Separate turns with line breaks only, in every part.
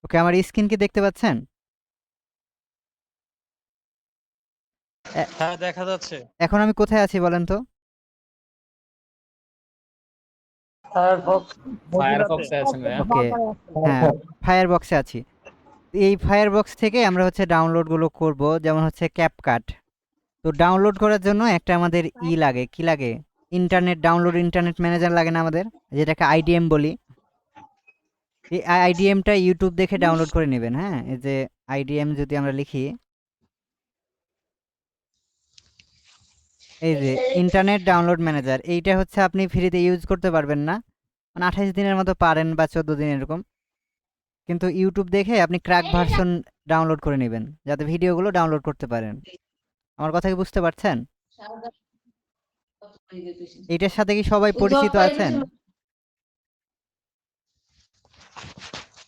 ওকে, আমার স্ক্রিন কি দেখতে পাচ্ছেন?
হ্যাঁ দেখা যাচ্ছে।
এখন আমি কোথায় আছি বলেন তো?
ফায়ারফক্সে আছেন ভাইয়া।
ওকে, হ্যাঁ, ফায়ারবক্সে আছি। এই ফায়ারবক্স থেকে আমরা হচ্ছে ডাউনলোডগুলো করব, যেমন হচ্ছে ক্যাপকাট। তো ডাউনলোড করার জন্য একটা আমাদের লাগে, কি লাগে? ইন্টারনেট ম্যানেজার লাগে না আমাদের, যেটাকে আইডিএম বলি। এই আইডিএমটা ইউটিউব দেখে ডাউনলোড করে নেবেন। হ্যাঁ, এই যে আইডিএম যদি আমরা লিখি, এই যে ইন্টারনেট ডাউনলোড ম্যানেজার, এইটা হচ্ছে আপনি ফ্রিতে ইউজ করতে পারবেন না, মানে 28 দিনের মতো পারেন বা 14 দিন এরকম। কিন্তু ইউটিউব দেখে আপনি ক্র্যাক ভার্সন ডাউনলোড করে নেবেন, যাতে ভিডিওগুলো ডাউনলোড করতে পারেন। আমার কথা কি বুঝতে পারছেন? এটার সাথে কি সবাই পরিচিত আছেন?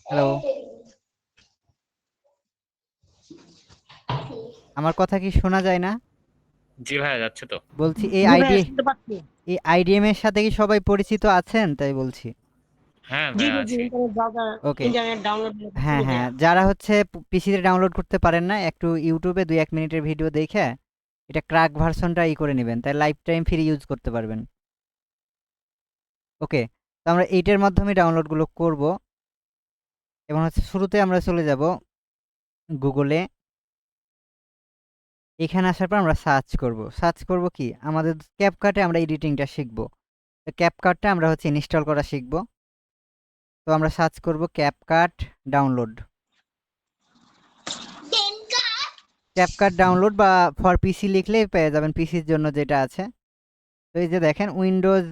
হ্যালো, আমার কথা কি শোনা যায় না?
জি ভাইয়া যাচ্ছে তো।
বলছি
জি ভাইয়া শুনতে পাচ্ছি।
এই আইডিএম এর সাথে কি সবাই পরিচিত আছেন, তাই বলছি।
হ্যাঁ
জি
ভাইয়া
জি জি
আছি।
ইন্টারনেট ব্রাউজার,
ওকে,
ইন্টারনেট ডাউনলোড
হ্যাঁ
চিনি
হ্যাঁ,
ভাইয়া।
যারা হচ্ছে পিসিতে ডাউনলোড করতে পারেন না, একটু ইউটিউবে 2-1 মিনিটের ভিডিও দেখে এটা ক্র্যাক ভার্সনটা করে নেবেন, তাই লাইফ টাইম ফ্রি ইউজ করতে পারবেন। ওকে, তো আমরা এইটার মাধ্যমে ডাউনলোডগুলো করব। এবং হচ্ছে শুরুতে আমরা চলে যাব গুগলে। এখানে আসার পর আমরা সার্চ করব কি আমাদের ক্যাপকাটে আমরা এডিটিংটা শিখব। তো ক্যাপকাটটা আমরা হচ্ছে ইনস্টল করা শিখব। তো আমরা সার্চ করব ক্যাপকাট ডাউনলোড। ক্যাপকাট ডাউনলোড বা ফর পিসি লিখলেই পেয়ে যাবেন, পিসির জন্য যেটা আছে। তো এই যে দেখেন উইন্ডোজ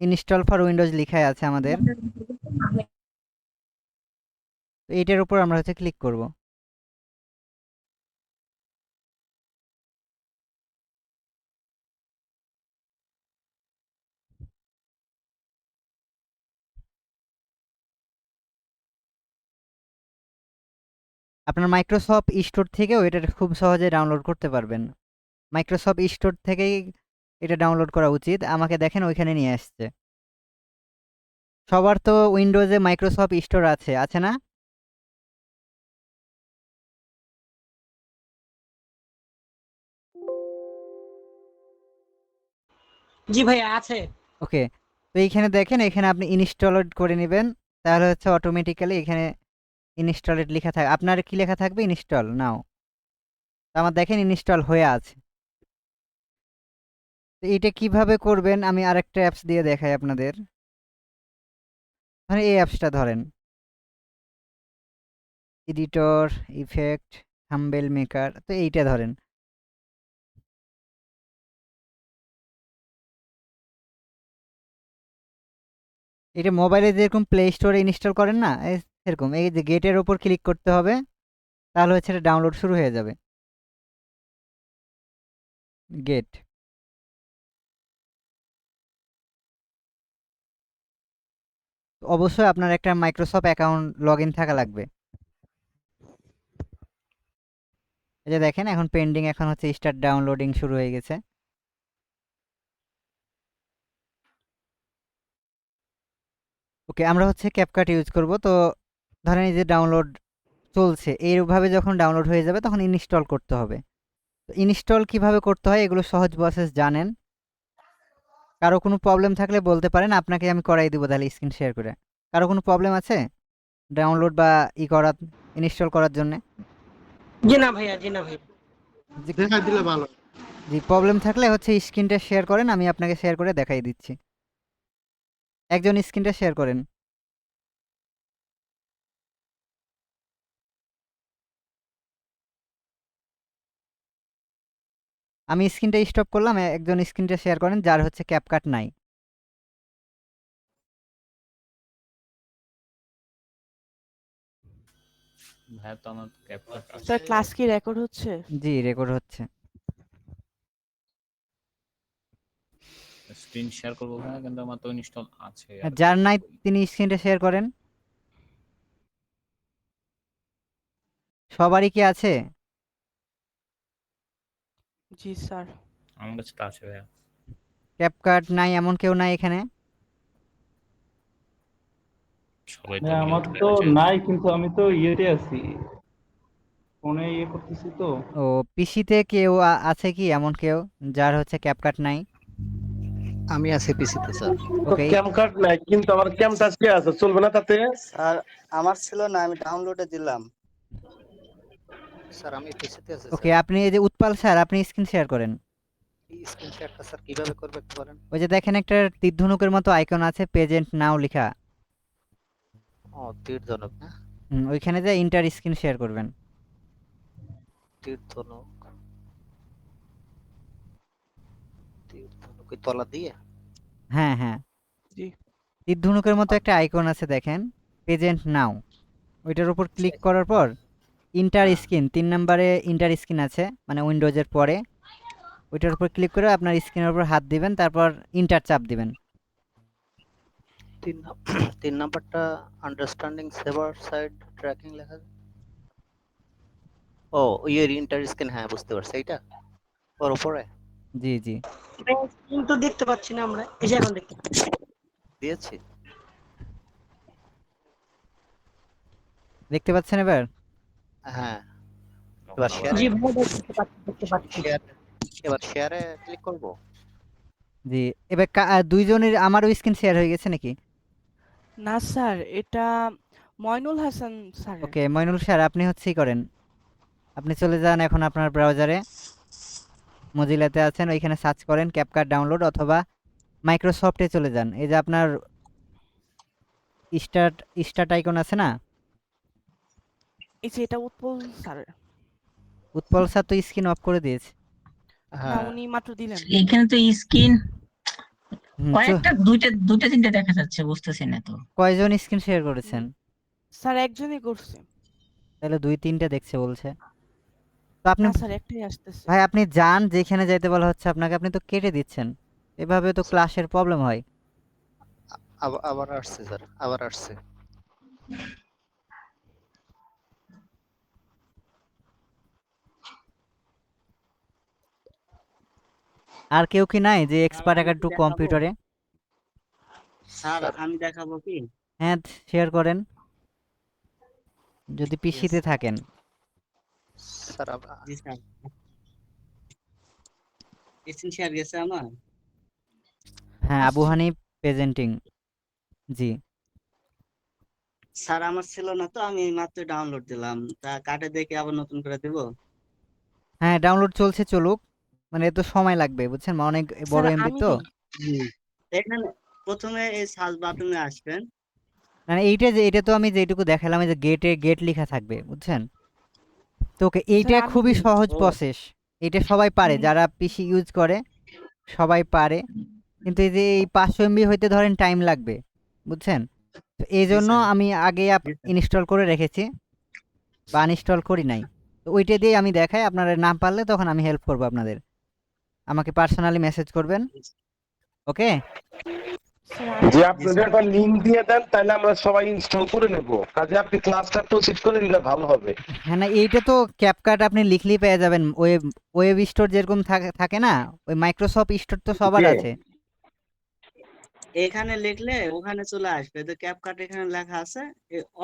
ইনস্টল ফর উইন্ডোজ লেখাই আছে আমাদের। তো এইটার উপর আমরা হচ্ছে ক্লিক করব। আপনার মাইক্রোসফট স্টোর থেকেও এটা খুব সহজে ডাউনলোড করতে পারবেন। মাইক্রোসফট স্টোর থেকেই এটা ডাউনলোড করা উচিত। আমাকে দেখেন ওইখানে নিয়ে আসছে। সবার তো উইন্ডোজে মাইক্রোসফট স্টোর আছে, আছে না?
জি ভাইয়া আছে।
ওকে, তো এইখানে দেখেন, এখানে আপনি ইনস্টলেড করে নেবেন। তাহলে হচ্ছে অটোমেটিক্যালি এখানে ইনস্টলেড লেখা থাকে। আপনার কি লেখা থাকবে? ইনস্টল নাও। তো আমার দেখেন ইনস্টল হয়ে আছে। তো এইটা কিভাবে করবেন আমি আরেকটা অ্যাপস দিয়ে দেখাই আপনাদের। মানে এই অ্যাপসটা ধরেন, এডিটর, ইফেক্ট, থাম্বনেল মেকার। তো এইটা ধরেন, এটা মোবাইলে যেরকম প্লে স্টোরে ইনস্টল করেন না, সেরকম এই যে গেটের ওপর ক্লিক করতে হবে, তাহলে হচ্ছে এটা ডাউনলোড শুরু হয়ে যাবে। গেট। অবশ্যই আপনার একটা মাইক্রোসফট অ্যাকাউন্ট লগ ইন থাকা লাগবে। এই যে দেখেন এখন পেন্ডিং, এখন হচ্ছে স্টার্ট ডাউনলোডিং শুরু হয়ে গেছে। ওকে, আমরা হচ্ছে ক্যাপকাট ইউজ করব। তো ধরেন এই যে ডাউনলোড চলছে, এইভাবে যখন ডাউনলোড হয়ে যাবে তখন ইনস্টল করতে হবে। তো ইনস্টল কিভাবে করতে হয় এগুলো সহজ প্রসেস জানেন। কারো কোনো প্রবলেম থাকলে বলতে পারেন, আপনাকে আমি করাই দিব তাহলে স্ক্রিন শেয়ার করে। কারো কোনো প্রবলেম আছে ডাউনলোড বা করা, ইনস্টল করার জন্য?
জি না ভাইয়া, জি না ভাইয়া।
দেখা দিলে ভালো।
জি, প্রবলেম থাকলে হচ্ছে স্ক্রিনটা শেয়ার করেন, আমি আপনাকে শেয়ার করে দেখাই দিচ্ছি। একজন স্ক্রিনটা শেয়ার করেন। আমি স্ক্রিনটা স্টপ করলাম, একজন স্ক্রিনটা শেয়ার করেন যার হচ্ছে ক্যাপকাট নাই।
ভাইয়া তো আমার ক্যাপকাট আছে।
স্যার ক্লাস কি রেকর্ড হচ্ছে?
জি, রেকর্ড হচ্ছে।
স্ক্রিন শেয়ার করবো ভাইয়া, কিন্তু আমার তো ইনস্টল আছে আর
যার
করবো
নাই
কই?
তিনি স্ক্রিনটা শেয়ার করেন। সবারই কি আছে?
জি স্যার।
আমার কাছে তো আছে ভাইয়া।
ক্যাপকাট নাই এমন কেউ নাই এখানে?
সবাই
না
তো
আমার
মিউট
তো
হয়ে আছে।
নাই, কিন্তু আমি তো ইয়েতে আছি, ফোনে ইয়ে করতেছি তো।
ও পিসিতে কেউ আছে কি এমন কেউ যার হচ্ছে ক্যাপকাট নাই?
আমি আছি পিসিতে স্যার।
তো
ওকে
ক্যাম কার্ড নাই, কিন্তু আমার ক্যাম টাচ কে আছে, চলবে না তাতে?
আর আমার ছিল না, আমি ডাউনলোডে দিলাম।
স্যার আমি পিসিতে আছি
ওকে
স্যার।
আপনি এই যে উৎপল স্যার আপনি স্ক্রিন শেয়ার করেন।
এই স্ক্রিন শেয়ারটা স্যার কিভাবে করবে একটু বলেন?
ওই যে দেখেন একটা তীর ধনুকের মতো আইকন আছে, প্রেজেন্ট নাও লেখা।
ও তীর ধনুক না?
ওইখানে যে ইন্টার স্ক্রিন শেয়ার করবেন।
তীর ধনুক, তীর ধনুক ওই তলা দিয়ে?
হ্যাঁ হ্যাঁ,
জি।
তীর ধনুকের মতো একটা আইকন আছে দেখেন, প্রেজেন্ট নাও। ওইটার উপর ক্লিক করার পর ইন্টার স্ক্রিন 3 নম্বরে ইন্টার স্ক্রিন আছে, মানে উইন্ডোজের পরে। ওইটার উপর ক্লিক করে আপনার স্ক্রিনের উপর হাত দিবেন, তারপর ইন্টার চাপ দিবেন।
তিন নাম্বারটা আন্ডারস্ট্যান্ডিং সেভার সাইড ট্র্যাকিং লেখা আছে। ও ইয়ের ইন্টার স্ক্রিন, হ্যাঁ বুঝতে পারছি, এইটা ওর উপরে
জি জি
কিন্তু দেখতে পাচ্ছি না আমরা, এই যে এখন দেখতে পাচ্ছি।
দিয়েছি।
দেখতে পাচ্ছেন এবার?
হ্যাঁ এবার শেয়ার,
জি ভাই, দেখতে পাচ্ছি, দেখতে পাচ্ছি।
এবার শেয়ারে ক্লিক করব।
জি এবার দুইজনের আমারও স্ক্রিন শেয়ার হয়ে গেছে নাকি?
না স্যার, এটা ময়নুল হাসান স্যার।
ওকে মইনুল স্যার আপনি হচ্ছেই করেন। আপনি চলে যান এখন আপনার ব্রাউজারে, মজিলাতে আছেন, ওইখানে সার্চ করেন ক্যাপকাট ডাউনলোড, অথবা মাইক্রোসফটে চলে যান। এই যে আপনার স্টার্ট আইকন আছে না?
এই যে এটা উৎপল স্যার।
উৎপল স্যার তো স্ক্রিন অফ করে দিয়েছে।
না
হ্যাঁ
উনি মাত্র দিলেন।
এখানে তো স্ক্রিন
হুম,
কয়েকটা দুইটা তিনটা দেখা যাচ্ছে, বুঝতেছি না তো।
কয়জন স্ক্রিন শেয়ার করেছেন?
স্যার একজনই করছে।
তাহলে 2-3টা দেখছে বলছে। তো আপনি
না স্যার একটাই আসতেছে।
ভাই আপনি যান যেখানে যাইতে বলা হচ্ছে আপনাকে, আপনি তো কেটে দিচ্ছেন। এভাবে তো ক্লাসের প্রবলেম হয়।
আবার আসছে স্যার, আবার আসছে।
আর কেউ কি নাই যে এক্সপার্ট একটু কম্পিউটারে?
স্যার আমি দেখাবো কি?
হ্যাঁ শেয়ার করেন যদি পিসিতে থাকেন।
স্যার
জি স্যার, স্ক্রিন শেয়ার গেছে আমার।
হ্যাঁ আবু হানিফ প্রেজেন্টিং। জি
স্যার আমার ছিল না তো, আমি মাত্র ডাউনলোড দিলাম, তা কাটে দেখে আবার নতুন করে দিব।
হ্যাঁ ডাউনলোড চলছে, চলুক, মানে এত সময় লাগবে বুঝছেন, অনেক বড়
স্যার
এমবি
আমি
তো।
দিই।
এখানে প্রথমে এই সার্চ বাটনে আসবেন।
মানে এইটা যে এটা তো আমি যেটুকু দেখালাম, এই যে গেট লেখা থাকবে বুঝছেন তো। ওকে এইটা
স্যার আমি
খুবই
দিই।
সহজ
ও।
প্রসেস, এটা সবাই পারে, যারা পিসি ইউজ করে সবাই পারে। কিন্তু এই যে এই 500 এমবি হইতে ধরেন টাইম লাগবে বুঝছেন। তো এই জন্য
স্যার।
আমি আগে
জি স্যার।
ইনস্টল করে রেখেছি, বা আনইনস্টল করি নাই। তো ওইটা দিয়ে আমি দেখাই, আপনারা না পারলে তখন আমি হেল্প করবো আপনাদের। আমাকে পার্সোনালি মেসেজ করবেন, ওকে?
স্যার
যে
আমি
আপনি একটা লিংক দিয়ে দেন, তাহলে আমরা সবাই ইনস্টল করে নেব। কাজে আপনি ক্লাসটা প্রসিড করে নিলে ভালো হবে।
হ্যাঁ না এইটা তো ক্যাপকাট আপনি লিখলেই পেয়ে যাবেন। ওয়েব স্টোর যেরকম থাকে না, ওই মাইক্রোসফট স্টোর তো সবার
জি।
আছে।
এখানে লিখলে ওখানে চলে আসবে, তো ক্যাপকাট এখানে লেখা আছে,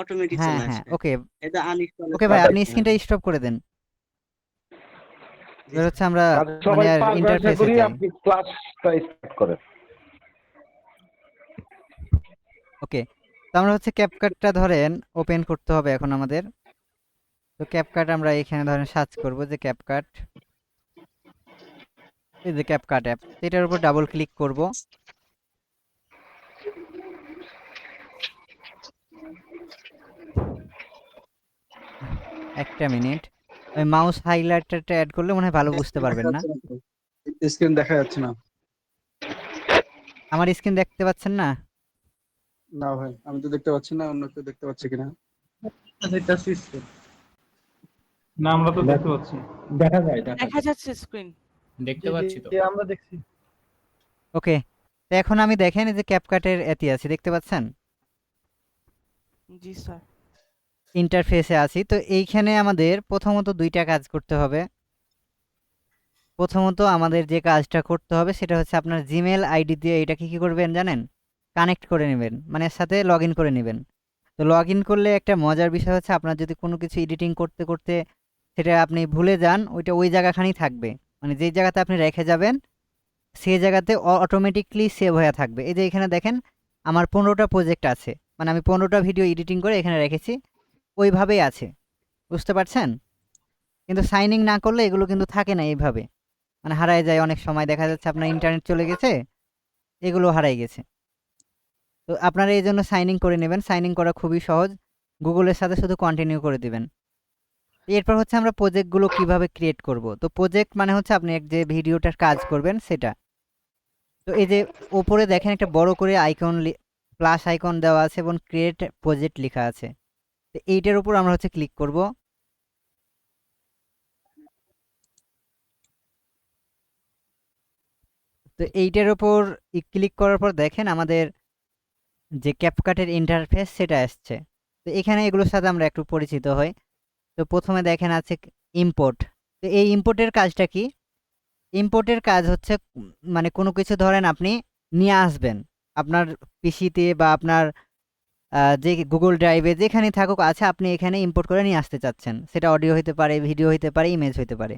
অটোমেটিক
হ্যাঁ
চলে
হ্যাঁ
আসবে।
ওকে
এটা আনইনস্টল
ওকে ভাই আপনি স্ক্রিনটা স্টপ করে দেন। এবার হচ্ছে আমরা
কাজে
মানে
সবাই
আর
পারবে আশা
ইন্টারফেসে
করি।
যাই।
আপনি ক্লাসটা স্টার্ট করেন।
ওকে তো আমরা হচ্ছে ক্যাপকাটটা ধরেন ওপেন করতে হবে এখন আমাদের। তো ক্যাপকাট আমরা এখানে ধরেন সার্চ করব যে ক্যাপকাট, এই যে ক্যাপকাট অ্যাপ, এটার উপর ডাবল ক্লিক করব। একটা মিনিট, ওই মাউস হাইলাইটারটা অ্যাড করলে মনে হয় ভালো বুঝতে পারবেন না।
স্ক্রিন দেখা যাচ্ছে না।
আমার স্ক্রিন দেখতে পাচ্ছেন না?
না ভাই, আমি তো দেখতে পাচ্ছি না, অন্য কেউ দেখতে পাচ্ছে কিনা। না আমরা তো দেখতে পাচ্ছি।
দেখা যায়,
দেখা যাচ্ছে স্ক্রিন।
দেখতে পাচ্ছি তো।
আমরা দেখছি।
ওকে তো এখন আমি দেখেন এই যে ক্যাপকাটের এতে আছি, দেখতে পাচ্ছেন
জি স্যার।
ইন্টারফেসে আছি। তো এইখানে আমাদের প্রথমত দুইটা কাজ করতে হবে। প্রথমত আমাদের যে কাজটা করতে হবে সেটা হচ্ছে আপনার জিমেল আইডি দিয়ে এটাকে কি করবেন জানেন, কানেক্ট করে নেবেন, মানে এর সাথে লগ ইন করে নেবেন। তো লগ ইন করলে একটা মজার বিষয় হচ্ছে আপনার যদি কোনো কিছু এডিটিং করতে করতে সেটা আপনি ভুলে যান, ওইটা ওই জায়গাখানেই থাকবে, মানে যেই জায়গাতে আপনি রেখে যাবেন সেই জায়গাতে অটোমেটিকলি সেভ হয়ে থাকবে। এই যে এখানে দেখেন আমার 15টা প্রজেক্ট আছে, মানে আমি 15টা ভিডিও এডিটিং করে এখানে রেখেছি, ওইভাবেই আছে, বুঝতে পারছেন? কিন্তু সাইন ইন না করলে এগুলো কিন্তু থাকে না এইভাবে, মানে হারায় যায় অনেক সময়, দেখা যাচ্ছে আপনার ইন্টারনেট চলে গেছে, এগুলো হারাই গেছে। তো আপনারা এই জন্য সাইন ইন করে নেবেন, সাইন ইন করা খুবই সহজ, গুগলের সাথে শুধু কন্টিনিউ করে দিবেন। এরপর হচ্ছে আমরা প্রজেক্টগুলো কিভাবে ক্রিয়েট করব। তো প্রজেক্ট মানে হচ্ছে আপনি যে ভিডিওটার কাজ করবেন সেটা। তো এই যে ওপরে দেখেন একটা বড় করে আইকন, প্লাস আইকন দেওয়া আছে এবং ক্রিয়েট প্রজেক্ট লেখা আছে, তো এইটার উপর আমরা হচ্ছে ক্লিক করব। তো এইটার উপর ক্লিক করার পর দেখেন আমাদের যে ক্যাপকাটের ইন্টারফেস সেটা আসছে। তো এখানে এগুলোর সাথে আমরা একটু পরিচিত হই। তো প্রথমে দেখেন আছে ইম্পোর্ট। তো এই ইম্পোর্টের কাজটা কি? ইম্পোর্টের কাজ হচ্ছে মানে কোনো কিছু ধরেন আপনি নিয়ে আসবেন আপনার পিসিতে বা আপনার যে গুগল ড্রাইভে যেখানে থাকুক আছে, আপনি এখানে ইম্পোর্ট করে নিয়ে আসতে চাচ্ছেন, সেটা অডিও হতে পারে, ভিডিও হতে পারে, ইমেজ হতে পারে।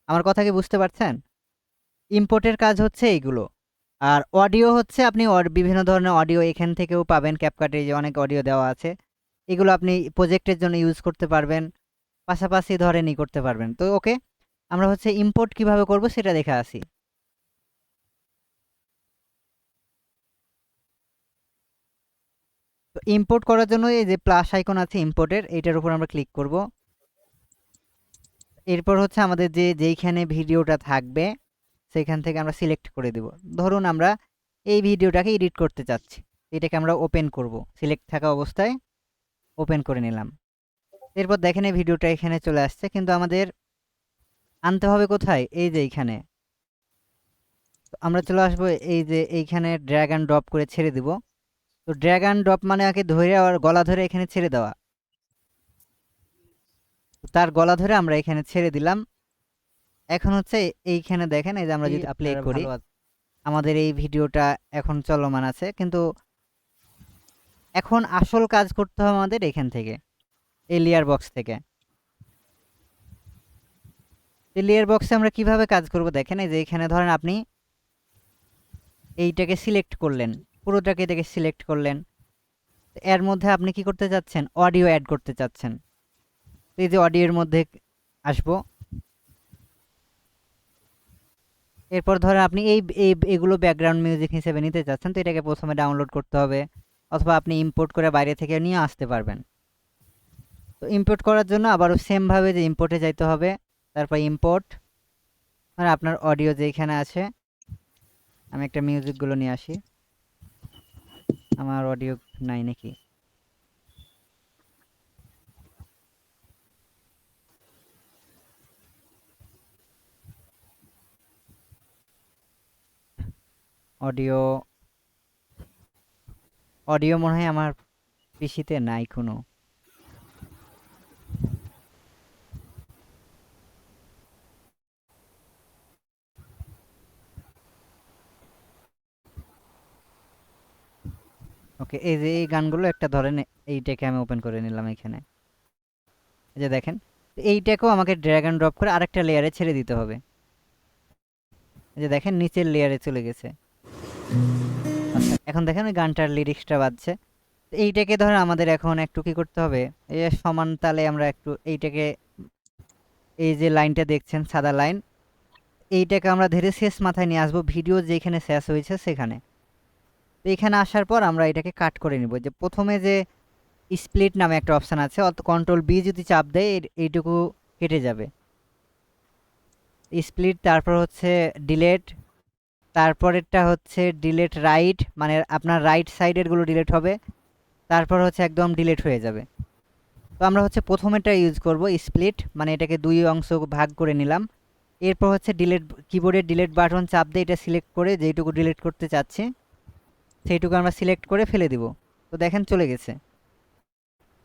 আমার কথা কি বুঝতে পারছেন? ইম্পোর্টের কাজ হচ্ছে এইগুলো। আর অডিও হচ্ছে আপনি বিভিন্ন ধরনের অডিও এখান থেকেও পাবেন, ক্যাপকাটে যে অনেক অডিও দেওয়া আছে, এগুলো আপনি প্রজেক্টের জন্য ইউজ করতে পারবেন, পাশাপাশি ধরেন ই করতে পারবেন। তো ওকে, আমরা হচ্ছে ইম্পোর্ট কিভাবে করব সেটা দেখে আসি। তো ইম্পোর্ট করার জন্য এই যে প্লাস আইকন আছে ইম্পোর্টের, এইটার উপর আমরা ক্লিক করব। এরপর হচ্ছে আমাদের যেইখানে ভিডিওটা থাকবে সেখান থেকে আমরা সিলেক্ট করে দেব। ধরুন আমরা এই ভিডিওটাকে এডিট করতে চাচ্ছি, এটাকে আমরা ওপেন করব, সিলেক্ট থাকা অবস্থায় ওপেন করে নিলাম। এরপর দেখেন এই ভিডিওটা এখানে চলে আসছে, কিন্তু আমাদের আনতে হবে কোথায়? এই যে এইখানে। তো আমরা চলে আসবো এই যে এইখানে ড্র্যাগ অ্যান্ড ড্রপ করে ছেড়ে দিব। তো ড্র্যাগ অ্যান্ড ড্রপ মানে আগে ধরে আর গলা ধরে এখানে ছেড়ে দেওয়া। তার গলা ধরে আমরা এখানে ছেড়ে দিলাম। এখন হচ্ছে এইখানে দেখেন এই যে আমরা যদি প্লে করি, আমাদের এই ভিডিওটা এখন চলমান আছে, কিন্তু এখন আসল কাজ করতে হবে আমাদের এখান থেকে, এই লেয়ার বক্স থেকে। এই লেয়ার বক্সে আমরা কিভাবে কাজ করব দেখেন, এই যে এখানে ধরেন আপনি এইটাকে সিলেক্ট করলেন, পুরোটাকে এটাকে সিলেক্ট করলেন, এর মধ্যে আপনি কি করতে চাচ্ছেন? অডিও অ্যাড করতে চাচ্ছেন। এই যে অডিওর মধ্যে আসবো, এরপর ধরেন আপনি এগুলো ব্যাকগ্রাউন্ড মিউজিক হিসেবে নিতে চাচ্ছেন, তো এটাকে প্রথমে ডাউনলোড করতে হবে, অথবা আপনি ইম্পোর্ট করে বাইরে থেকে নিয়ে আসতে পারবেন। তো ইম্পোর্ট করার জন্য আবারও সেমভাবে যে ইম্পোর্টে যাইতে হবে, তারপর ইম্পোর্ট, মানে আপনার অডিও যেখানে আছে, আমি একটা মিউজিকগুলো নিয়ে আসি, আমার অডিও নাই নাকি, অডিও অডিও মনে হয় আমার পিসিতে নাই কোনো। ওকে, এই যে এই গানগুলো একটা ধরেন এইটাকে আমি ওপেন করে নিলাম এখানে, এই যে দেখেন। এইটাকেও আমাকে ড্র্যাগ অ্যান্ড ড্রপ করে আরেকটা লেয়ারে ছেড়ে দিতে হবে। এই যে দেখেন নিচের লেয়ারে চলে গেছে। আচ্ছা, এখন দেখেন ওই গানটার লিরিক্সটা বাজছে। তো এইটাকে ধরেন আমাদের এখন একটু কি করতে হবে, এই সমান তালে আমরা একটু এইটাকে, এই যে লাইনটা দেখছেন সাদা লাইন, এইটাকে আমরা ধীরে শেষ মাথায় নিয়ে আসবো, ভিডিও যেখানে শেষ হয়েছে সেখানে। তো এখানে আসার পর আমরা এটাকে কাট করে নিব। যে প্রথমে যে স্প্লিট নামে একটা অপশান আছে, কন্ট্রোল বি যদি চাপ দেয় এইটুকু কেটে যাবে স্প্লিট। তারপর হচ্ছে ডিলেট, তারপরেরটা হচ্ছে ডিলেট রাইট, মানে আপনার রাইট সাইডেরগুলো ডিলেট হবে, তারপর হচ্ছে একদম ডিলেট হয়ে যাবে। তো আমরা হচ্ছে প্রথমেরটা ইউজ করব স্প্লিট, মানে এটাকে দুই অংশ ভাগ করে নিলাম। এরপর হচ্ছে ডিলেট, কিবোর্ডের ডিলেট বাটন চাপ দিয়ে এটা সিলেক্ট করে যেইটুকু ডিলেট করতে চাচ্ছি সেইটুকু আমরা সিলেক্ট করে ফেলে দিব। তো দেখেন চলে গেছে।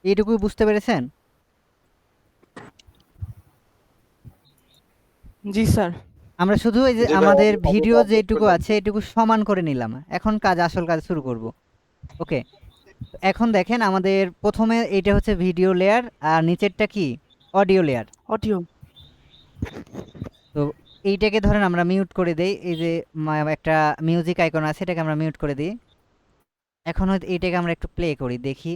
এইটুকুই বুঝতে পেরেছেন?
জি স্যার।
আমরা শুধু এই যে আমাদের ভিডিও যেটুকু আছে এইটুকু সমান করে নিলাম, এখন আসল কাজ শুরু করব। ওকে, এখন দেখেন আমাদের প্রথমে এইটা হচ্ছে ভিডিও লেয়ার আর নিচেরটা কি অডিও লেয়ার।
অডিও।
তো এইটাকে ধরেন আমরা মিউট করে দেই, এই যে একটা মিউজিক আইকন আছে এটাকে আমরা মিউট করে দিই। এখন হয়তো এইটাকে আমরা একটু প্লে করি দেখি।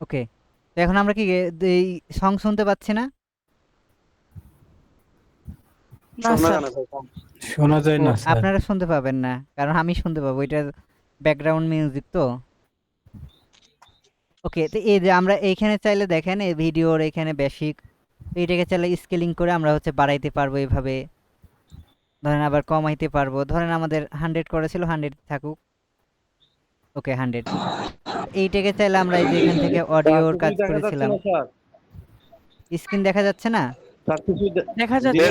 ওকে, তো এখন আমরা কি এই সং শুনতে পাচ্ছি না?
না স্যার,
শোনা যায়
ও,
না স্যার।
আপনারা শুনতে পাবেন না কারণ আমি শুনতে পাবো, এটা ব্যাকগ্রাউন্ড মিউজিক তো। ওকে, তো এই যে আমরা এইখানে চাইলে দেখেন এই ভিডিওর এখানে বেসিক, এইটাকে চাইলে স্কেলিং করে আমরা হচ্ছে বাড়াইতে পারবো এইভাবে, ধরেন আবার কমাইতে পারবো। ধরেন আমাদের 100 করেছিল, 100 থাকুক। ওকে 100। এইটাকে চাইলে আমরা এই যে এখান থেকে অডিওর কাজ করেছিলাম। স্ক্রিন দেখা যাচ্ছে না?
দেখা যাচ্ছে।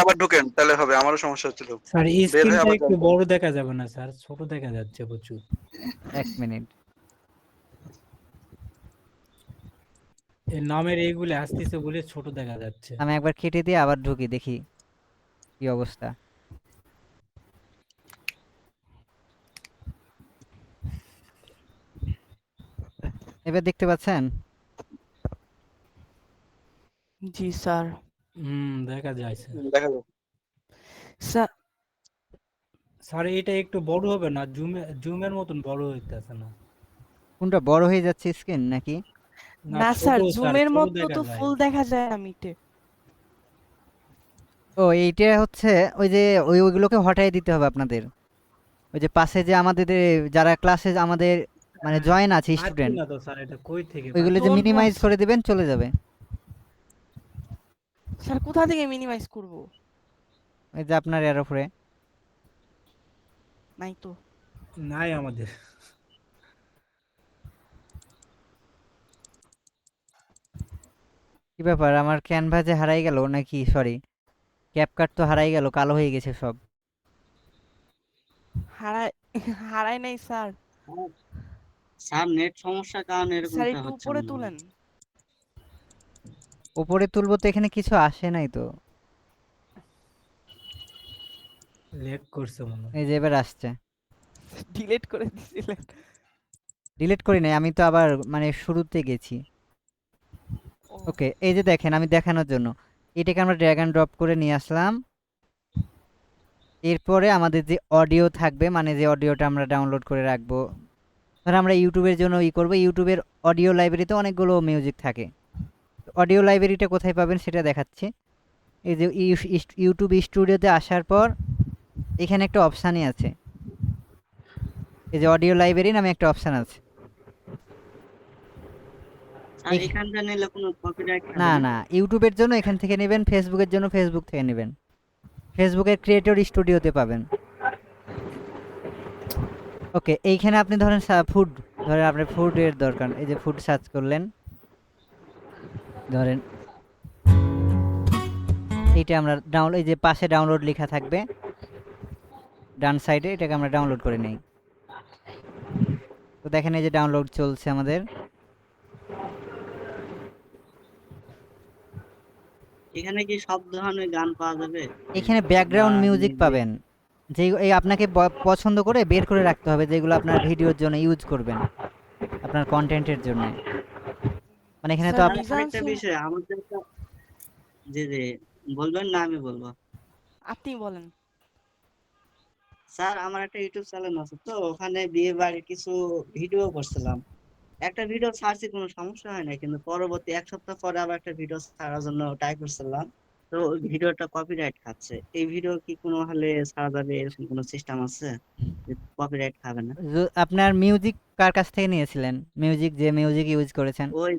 আবার ঢুকেন তাহলে হবে, আমারও সমস্যা হচ্ছিল।
স্যার
হয়ে
স্ক্রিনটা
আবার
একটু
যাবো।
বড় দেখা যাবে না স্যার, ছোট দেখা যাচ্ছে প্রচুর।
1 মিনিট।
এই নামের এইগুলো আসতেছে বলে ছোট দেখা যাচ্ছে।
আমি একবার কেটে দিয়ে আবার ঢুকি দেখি কি অবস্থা। এবার দেখতে পাচ্ছেন?
জি স্যার।
দেখা যায় স্যার।
দেখা যাবে।
স্যার
স্যার এটা একটু বড় হবে না? জুমের মতন বড় হইতেছে না?
কোনটা বড় হয়ে যাচ্ছে স্ক্রিন নাকি?
না স্যার,
ছোট
জুমের
ছোট
মতো
দেখা
তো
যায়।
ফুল দেখা যায় না মিটে।
ও এইটা হচ্ছে ওই যে ওইগুলোকে হটাই দিতে হবে আপনাদের। ওই যে পাশে যে আমাদের যারা ক্লাসে আমাদের মানে জয়েন আছে
পাচ্ছি
স্টুডেন্ট,
না তো স্যার, এটা কই থেকে
ওইগুলো যে
Control
মিনিমাইজ
box।
করে দিবেন চলে যাবে।
স্যার কোথা থেকে মিনিমাইজ করব?
ওই যে আপনার এর উপরে।
নাই তো।
নাই আমাদের।
কি ব্যাপার, আমার ক্যানভা যে হারাই গেল নাকি? সরি, ক্যাপকাট তো হারাই গেল, কালো হয়ে গেছে সব।
হারায় হারায় নাই স্যার।
স্যার নেট সমস্যার কারণে
স্যার
এরকমটা
একটু
হচ্ছে
উপরে
মনে হয়।
তুলেন।
উপরে তুলবো তো এখানে কিছু আসে নাই তো।
লেগ করছে মনে হয়।
এই যে এবার আসছে।
ডিলিট করে দিছিলেন।
ডিলিট করি নাই, আমি তো আবার মানে শুরুতে গেছি।
ও,
ওকে, এই যে দেখেন আমি দেখানোর জন্য এটাকে আমরা ড্র্যাগ অ্যান্ড ড্রপ করে নিয়ে আসলাম। এরপরে আমাদের যে অডিও থাকবে, মানে যে অডিওটা আমরা ডাউনলোড করে রাখবো, ধর আমরা ইউটিউবের জন্য করবো, ইউটিউবের অডিও লাইব্রেরিতে অনেকগুলো মিউজিক থাকে। অডিও লাইব্রেরিটা কোথায় পাবেন সেটা দেখাচ্ছি। এই যে ইউটিউব স্টুডিওতে আসার পর এখানে একটা অপশানই আছে, এই যে অডিও লাইব্রেরি নামে একটা অপশান আছে।
স্যার এখানটা নিলে কোনো কপিরাইট
না না, ইউটিউবের জন্য এখান থেকে নেবেন, ফেসবুকের জন্য ফেসবুক থেকে নেবেন, ফেসবুকের ক্রিয়েটর স্টুডিওতে পাবেন। ওকে, এইখানে আপনি ধরেন ফুড, ধরেন আপনার ফুডের দরকার, এই যে ফুড সার্চ করলেন, ধরেন এইটা আমরা ডাউনলোড, এই যে পাশে ডাউনলোড লেখা থাকবে ডান সাইডে, এটাকে আমরা ডাউনলোড করে নেই। তো দেখেন এই যে ডাউনলোড চলছে আমাদের।
এখানে কি সব ধরনের গান পাওয়া যাবে?
এখানে ব্যাকগ্রাউন্ড
বা
মিউজিক
music?
পাবেন, যে এই আপনাকে পছন্দ করে বের করে রাখতে হবে যেগুলো আপনার ভিডিওর জন্য ইউজ করবেন, আপনার কন্টেন্টের জন্য। মানে এখানে তো
স্যার,
আপনি
মিজান
আরেকটা
সিং,
বিষয় আমাদের তো জি বলবেন না আমি বলবো।
আপনি বলেন।
স্যার আমার একটা ইউটিউব চ্যানেল আছে, তো ওখানে বিয়ে বাড়ির কিছু ভিডিও করছিলাম। একটা ভিডিও ছাড়ছি, কোনো সমস্যা হয় না, কিন্তু পরবর্তী 1 সপ্তাহ পরে আবার একটা ভিডিও ছাড়ার জন্য ট্রাই করছিলাম, তো ওই ভিডিওটা কপিরাইট খাচ্ছে। এই ভিডিও কি কোনো হলে ছাড়া যাবে, এরকম কোনো সিস্টেম আছে যে কপিরাইট খাবে না?
আপনার মিউজিক কার কাছ থেকে নিয়েছিলেন? মিউজিক, যে মিউজিক ইউজ করেছেন?
ওই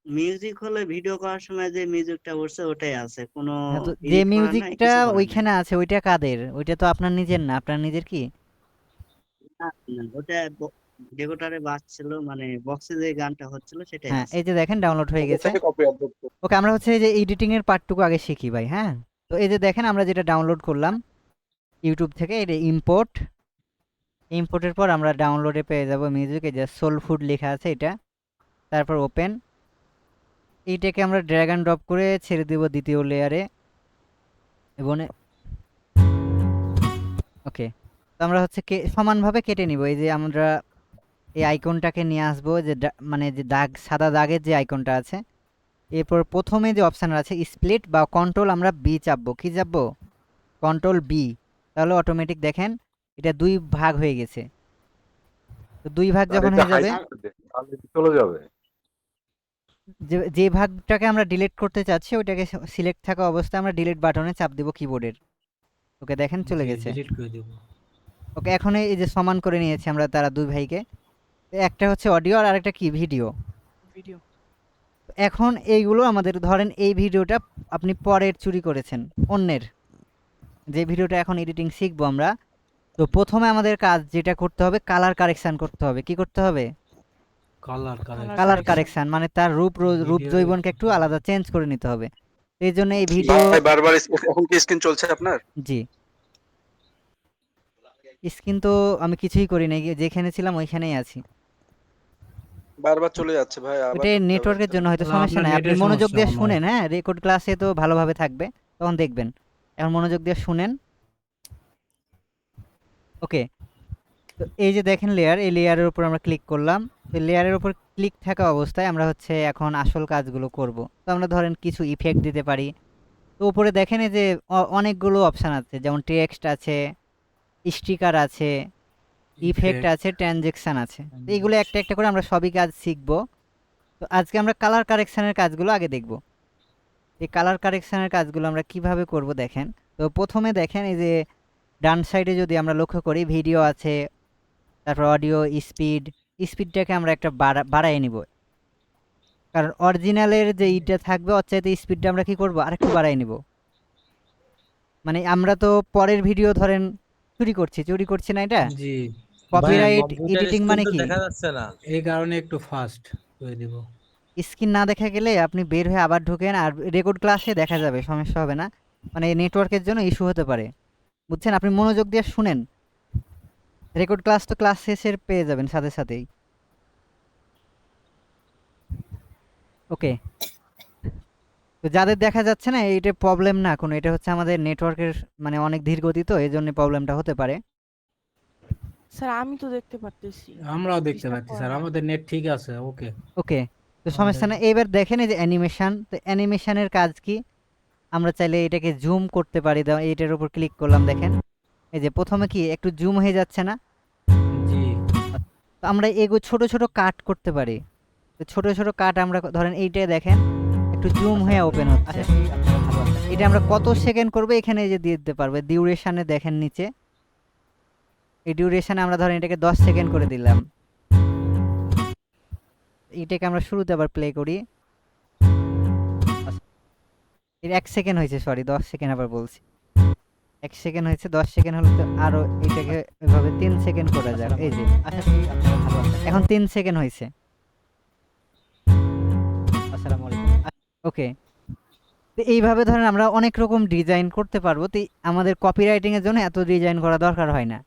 মিউজিক হলে ভিডিও করার সময় যে মিউজিকটা উঠছে ওটাই আছে, কোনো
হ্যাঁ, তো যে
এডিট করা নাই,
মিউজিকটা
কিছু করা নাই।
ওইখানে আছে ওইটা কাদের? ওইটা তো আপনার নিজের না, আপনার নিজের কি?
না, ওটা রেকর্ডারে বাজছিল, মানে বক্সে যে গানটা হচ্ছিল সেটাই
হ্যাঁ,
আছে।
এই যে দেখেন ডাউনলোড হয়ে গেছে।
কপিরাইট।
ওকে, আমরা হচ্ছে এই যে এডিটিং এর পার্টটুকু আগে শিখি ভাই। হ্যাঁ, তো এই যে দেখেন আমরা যেটা ডাউনলোড করলাম ইউটিউব থেকে, এটা ইম্পোর্টের পর আমরা ডাউনলোডে পেয়ে যাব মিউজিক, এই যে সোল ফুড লেখা আছে এটা, তারপর ওপেন। এইটাকে আমরা ড্র্যাগ অ্যান্ড ড্রপ করে ছেড়ে দেব দ্বিতীয় লেয়ারে এবং ওকে। তো আমরা হচ্ছে সমানভাবে কেটে নিব। এই যে আমরা এই আইকনটাকে নিয়ে আসবো, যে মানে যে দাগ, সাদা দাগের যে আইকনটা আছে, এরপর প্রথমে যে অপশান আছে স্প্লিট বা কন্ট্রোল, আমরা বি চাপবো। কি চাপবো? Control B. তাহলে অটোমেটিক দেখেন এটা 2 ভাগ হয়ে গেছে। তো 2 ভাগ যখন হয়ে যাবে,
চলে যাবে।
যে ভাগটাকে আমরা ডিলিট করতে চাচ্ছি ওইটাকে সিলেক্ট থাকা অবস্থায় আমরা ডিলিট বাটনে চাপ দিব কিবোর্ডের। ওকে দেখেন চলে গেছে।
ডিলিট করে দেব।
ওকে, এখন এই যে সমান করে নিয়েছি আমরা তারা 2 ভাইকে। একটা হচ্ছে অডিও আর আরেকটা কি ভিডিও।
ভিডিও।
এখন এইগুলো আমাদের, ধরেন এই ভিডিওটা আপনি পরের চুরি করেছেন অন্যের, যে ভিডিওটা এখন এডিটিং শিখবো আমরা। তো প্রথমে আমাদের কাজ যেটা করতে হবে, কালার কারেকশন করতে হবে। কি করতে হবে?
কালার
কালার কারেকশন, মানে তার রূপ জৈবনকে একটু আলাদা চেঞ্জ করে নিতে হবে। এই জন্য এই ভিডিও
বারবার এখন কি স্ক্রিন চলছে আপনার?
জি, স্ক্রিন তো আমি কিছুই করি নাই, যেখানে ছিলাম ওইখানেই আছি।
বারবার চলে যাচ্ছে ভাই, আবার
এটা নেটওয়ার্কের জন্য হয়তো,
না,
সমস্যা
আপনার
নাই, আপনি
নেটের
মনোযোগ দিয়ে
সমস্যা
শুনেন। হ্যাঁ, রেকর্ড ক্লাসে তো ভালোভাবে থাকবে, তখন দেখবেন। এখন মনোযোগ দিয়ে শুনেন। ওকে, তো এই যে দেখেন লেয়ার, এই লেয়ারের উপর আমরা ক্লিক করলাম। তো লেয়ারের উপর ক্লিক থাকা অবস্থায় আমরা হচ্ছে এখন আসল কাজগুলো করব। তো আমরা ধরেন কিছু ইফেক্ট দিতে পারি। তো উপরে দেখেন এই যে অনেকগুলো অপশান আছে, যেমন টেক্সট আছে, স্টিকার আছে, ইফেক্ট আছে, ট্রানজেকশন আছে। তো এইগুলো একটা একটা করে আমরা সবই কাজ শিখব। তো আজকে আমরা কালার কারেকশনের কাজগুলো আগে দেখব। এই কালার কারেকশনের কাজগুলো আমরা কিভাবে করব দেখেন। তো প্রথমে দেখেন এই যে ডান সাইডে যদি আমরা লক্ষ্য করি, ভিডিও আছে, তারপর অডিও, স্পিডটাকে আমরা একটা বাড়ায় নিব, কারণ অরিজিনালের যে ইটা থাকবে ওর চাইতে স্পিডটা আমরা কি করব, আরেকটু বাড়ায় নিব। মানে আমরা তো পরের ভিডিও ধরেন চুরি করছি না, এটা
জি,
কপিরাইট এডিটিং মানে কি,
এই কারণে একটু ফাস্ট করে দিব।
স্ক্রিন না দেখা গেলে আপনি বের হয়ে আবার ঢোকেন, আর রেকর্ড ক্লাসে দেখা যাবে, সমস্যা হবে না। মানে নেটওয়ার্কের জন্য ইস্যু হতে পারে, বুঝছেন? আপনি মনোযোগ দিয়ে শুনেন, রেকর্ড ক্লাস তো ক্লাস শেষের পেয়ে যাবেন সাথে সাথেই। ওকে, তো যাদের দেখা যাচ্ছে না, এইটা প্রবলেম না কোনো, এটা হচ্ছে আমাদের নেটওয়ার্কের মানে অনেক ধীর গতি, তো এই জন্য প্রবলেমটা হতে পারে।
স্যার আমি তো দেখতে পারতেছি।
আমরাও দেখতে
Disturb
পাচ্ছি
করে
স্যার,
না।
আমাদের নেট ঠিক আছে। ওকে,
ওকে, তো সমস্যা না। এবার দেখেন এই যে অ্যানিমেশন, তো অ্যানিমেশনের কাজ কি, আমরা চাইলে এটাকে জুম করতে পারি। এইটার উপর ক্লিক করলাম, দেখেন এই যে প্রথমে কি একটু জুম হয়ে যাচ্ছে না,
জি,
তো আমরা এগুলো ছোট ছোট কাট করতে পারি। তো ছোট ছোট কাট আমরা ধরেন এইটাই দেখেন একটু জুম হয়ে ওপেন হচ্ছে। এটা আমরা কত সেকেন্ড করবো এখানে এই যে দিয়ে দিতে পারবো। ডিউরেশনে দেখেন নিচে, এই ডিউরেশনে আমরা ধরেন এটাকে 10 সেকেন্ড করে দিলাম। এটাকে আমরা শুরুতে আবার প্লে করি। এর 1 সেকেন্ড হয়েছে, সরি 10 সেকেন্ড আবার বলছি, 1 সেকেন্ড হয়েছে, 10 সেকেন্ড হলে তো আরো এটাকে এভাবে 3 সেকেন্ড করা যায়। এই যে এখন 3 সেকেন্ড হয়েছে। আসসালামু আলাইকুম। ওকে, তো এইভাবে ধরেন আমরা অনেক রকম ডিজাইন করতে পারবো। তো আমাদের কপিরাইটিং এর জন্য এত ডিজাইন করা দরকার হয় না,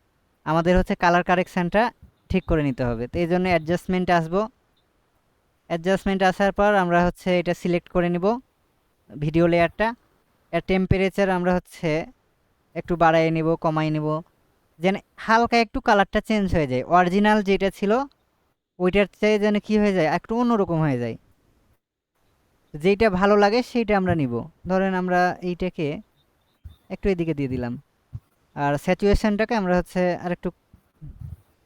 আমাদের হচ্ছে কালার কারেকশনটা ঠিক করে নিতে হবে। তো এই জন্য অ্যাডজাস্টমেন্টে আসবো। অ্যাডজাস্টমেন্ট আসার পর আমরা হচ্ছে এটা সিলেক্ট করে নিব, ভিডিও লেয়ারটা। এর টেম্পারেচার আমরা হচ্ছে একটু বাড়াই নিব, কমাই নিব, যেন হালকা একটু কালারটা চেঞ্জ হয়ে যায়। অরিজিনাল যেটা ছিল ওইটার চেয়ে যেন কি হয়ে যায়, একটু অন্যরকম হয়ে যায়। যেইটা ভালো লাগে সেইটা আমরা নিব। ধরেন আমরা এইটাকে একটু এদিকে দিয়ে দিলাম, আর স্যাচুয়েশনটাকে আমরা হচ্ছে আর একটু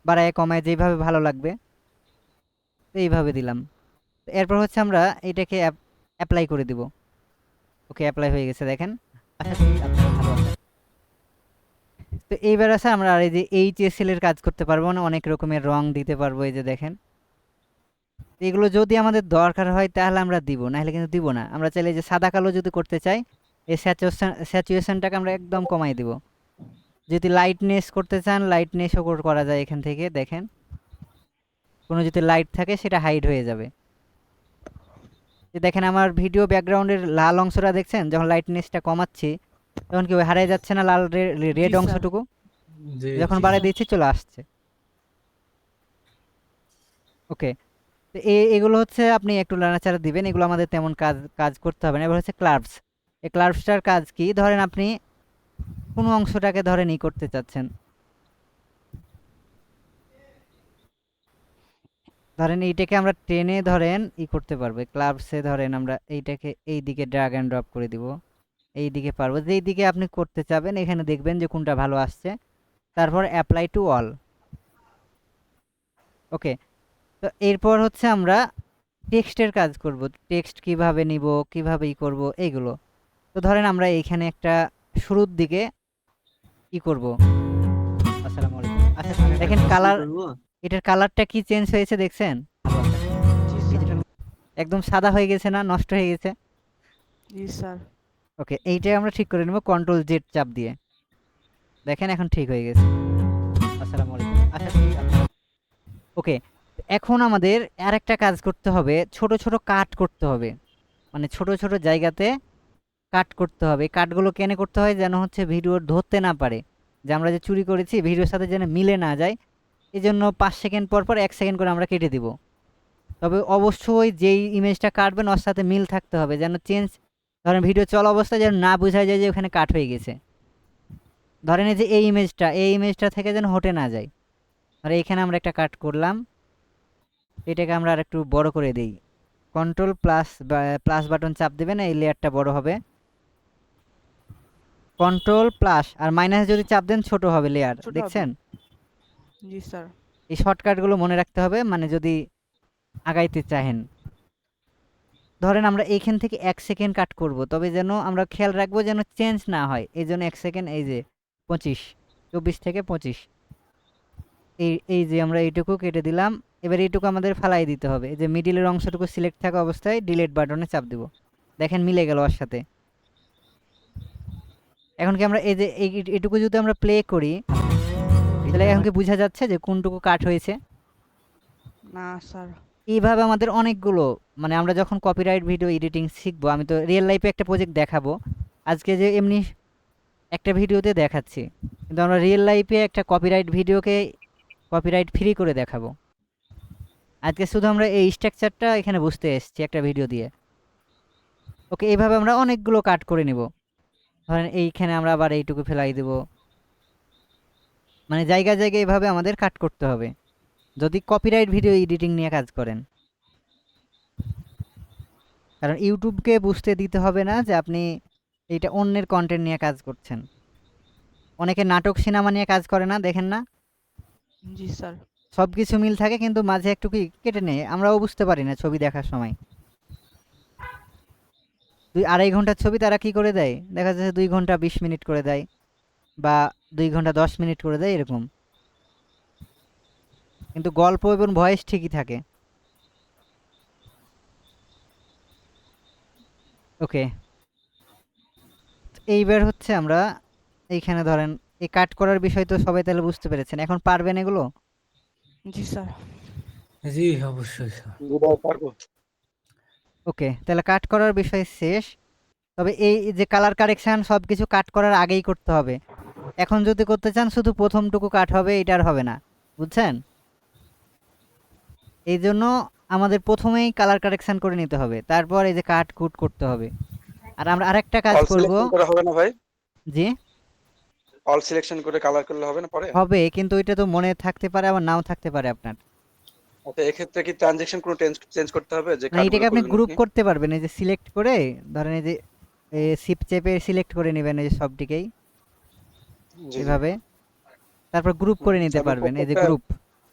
বাড়ায় কমায়, যেইভাবে ভালো লাগবে এইভাবে দিলাম। এরপর হচ্ছে আমরা এটাকে অ্যাপ্লাই করে দিব। ওকে, অ্যাপ্লাই হয়ে গেছে দেখেন। তো এইবার আছে আমরা আর এই যে HSL এর কাজ করতে পারবো না, অনেক রকমের রং দিতে পারবো। এই যে দেখেন, এগুলো যদি আমাদের দরকার হয় তাহলে আমরা দিব, না হলে কিন্তু দিব না। আমরা চাইলে যে সাদা কালো যদি করতে চাই, এই স্যাচুয়েশনটাকে আমরা একদম কমাই দিব। যদি লাইটনেস করতে চান, লাইটনেসও করা যায় এখান থেকে। দেখেন কোনো যদি লাইট থাকে সেটা হাইড হয়ে যাবে। যে দেখেন আমার ভিডিও ব্যাকগ্রাউন্ডের লাল অংশটা দেখছেন, যখন লাইটনেসটা কমাচ্ছি তখন কি ওই হারিয়ে যাচ্ছে না লাল রেড
জি, স্যার।
অংশটুকু?
জি
যখন
জি।
বাড়াই দিচ্ছি চলে আসছে। ওকে, তো এগুলো হচ্ছে আপনি একটু নাড়াচাড়া দিবেন, এগুলো আমাদের তেমন কাজ কাজ করতে হবে না। এবার হচ্ছে ক্লার্ভস। এই ক্লার্ভসটার কাজ কি? ধরেন আপনি কোনো অংশটাকে ধরেন করতে চাচ্ছেন, ধরেন এইটাকে আমরা টেনে ধরেন করতে পারবো। ক্লার্ভসে ধরেন আমরা এইটাকে এই দিকে ড্র্যাগ অ্যান্ড ড্রপ করে দিব, এই দিকে পারবো। যেই দিকে আপনি করতে চাবেন এখানে দেখবেন যে কোনটা ভালো আসছে, তারপর অ্যাপ্লাই টু অল। ওকে, তো এরপর হচ্ছে আমরা টেক্সটের কাজ করব। টেক্সট কিভাবে নিব, কিভাবে করব এইগুলো। তো ধরেন আমরা এইখানে একটা শুরুর দিকে করব। আসসালামু আলাইকুম। আচ্ছা দেখেন কালার,
করবো?
এটার কালারটা কি চেঞ্জ হয়েছে দেখছেন?
জি স্যার।
একদম সাদা হয়ে গেছে না, নষ্ট হয়ে গেছে?
জি স্যার।
ওকে, এইটাই আমরা ঠিক করে নেব কন্ট্রোল জেড চাপ দিয়ে। দেখেন এখন ঠিক হয়ে গেছে। আসসালামু আলাইকুম। আচ্ছা ওকে, এখন আমাদের আরেকটা কাজ করতে হবে, ছোট ছোট কাট করতে হবে, মানে ছোট ছোট জায়গাতে কাট করতে হবে। কাটগুলো কেন করতে হয়? যেন হচ্ছে ভিডিও ধরতে না পারে যে আমরা যে চুরি করেছি ভিডিওর সাথে যেন মিলে না যায়। এই জন্য 5 সেকেন্ড পর পর 1 সেকেন্ড করে আমরা কেটে দিব। তবে অবশ্যই যেই ইমেজটা কাটবেন ওর সাথে মিল থাকতে হবে, যেন চেঞ্জ, ধরেন ভিডিও চলা অবস্থায় যেন না বোঝা যায় যে ওখানে কাট হয়ে গেছে। ধরেন এই যে এই ইমেজটা থেকে যেন হটে না যায়। আর এইখানে আমরা একটা কাট করলাম, এটাকে আমরা আর একটু বড় করে দেই। কন্ট্রোল প্লাস বাটন চাপ দেবেন, এই লেয়ারটা বড় হবে। কন্ট্রোল প্লাস আর মাইনাস যদি চাপ দেন ছোট হবে লেয়ার,
ছোট হবে।
দেখছেন?
জি স্যার।
এই শর্টকাটগুলো মনে রাখতে হবে, মানে যদি আগাইতে চাহেন। ধরেন আমরা এইখান থেকে 1 সেকেন্ড কাট করব, তবে যেন আমরা খেয়াল রাখবো যেন চেঞ্জ না হয়। এই জন্য 1 সেকেন্ড, এই যে 24 থেকে 25, এই যে আমরা এইটুকু কেটে দিলাম। এবার এইটুকু আমাদের ফালাই দিতে হবে। এই যে মিডিলের অংশটুকু সিলেক্ট থাকা অবস্থায় ডিলিট বাটনে চাপ দিব, দেখেন মিলে গেল ওর সাথে। এখন কি আমরা এই যে এইটুকু যদি আমরা প্লে করি তাহলে এখন কি বোঝা যাচ্ছে যে কোনটুকু কাট হয়েছে?
না স্যার।
এইভাবে আমাদের অনেকগুলো, মানে আমরা যখন কপিরাইট ভিডিও এডিটিং শিখবো, আমি তো রিয়েল লাইফে একটা প্রজেক্ট দেখাবো আজকে, যে এমনি একটা ভিডিওতে দেখাচ্ছি, কিন্তু আমরা রিয়েল লাইফে একটা কপিরাইট ভিডিওকে কপিরাইট ফ্রি করে দেখাবো। আজকে শুধু আমরা এই স্ট্রাকচারটা এখানে বুঝতে এসেছি একটা ভিডিও দিয়ে। ওকে, এইভাবে আমরা অনেকগুলো কাট করে নিব। ধরেন এইখানে আমরা আবার এইটুকু ফেলাই দেব, মানে জায়গায় জায়গায় এইভাবে আমাদের কাট করতে হবে যদি কপিরাইট ভিডিও এডিটিং নিয়ে কাজ করেন। কারণ ইউটিউবকে বুঝতে দিতে হবে না যে আপনি এইটা অন্যের কন্টেন্ট নিয়ে কাজ করছেন। অনেকে নাটক সিনেমা নিয়ে কাজ করে না, দেখেন না?
জি স্যার।
সব কিছু মিল থাকে কিন্তু মাঝে একটু কি কেটে নেয়, আমরাও বুঝতে পারি না ছবি দেখার সময়। 2-2.5 ঘন্টার ছবি তারা কি করে দেয়, দেখা যাচ্ছে 2 ঘন্টা 20 মিনিট করে দেয়, বা 2 ঘন্টা 10 মিনিট করে দেয় এরকম। কিন্তু গল্প এবং ভয়েস ঠিকই থাকে। ওকে, এইবার হচ্ছে আমরা এইখানে ধরেন এই কাট করার বিষয় তো সবাই তাহলে বুঝতে পেরেছেন, এখন পারবেন এগুলো?
জি স্যার।
জি অবশ্যই স্যার।
পারবো।
ওকে, তাহলে কাট করার বিষয় শেষ। তবে এই যে কালার কারেকশন সব কিছু কাট করার আগেই করতে হবে। এখন যদি করতে চান শুধু প্রথমটুকু কাট হবে, এটার হবে না, বুঝছেন? এই জন্য আমাদের প্রথমেই কালার কারেকশন করে নিতে হবে, তারপর এই যে কাট কুট করতে হবে। আর আমরা আরেকটা কাজ
অল
করব।
সিলেকশন করে হবে না ভাই?
জি
অল সিলেকশন করে কালার করলে হবে না পরে?
হবে, কিন্তু এটা তো মনে থাকতে পারে আবার নাও থাকতে পারে আপনার।
আচ্ছা, এক্ষেত্রে কি ট্রানজেকশন কোনো চেঞ্জ করতে হবে যে
না, এটাকে
কার্ডগুলো
আপনি
করলেন
গ্রুপ
আপনি?
করতে পারবেন, এই যে সিলেক্ট করে ধরেন এই যে শিফট চেপে সিলেক্ট করে নেবেন এই যে সবটিকেই
জি জি।
এভাবে, তারপর গ্রুপ করে নিতে
আপনি
পারবেন, এই যে
প্রত্যেকটা
গ্রুপ।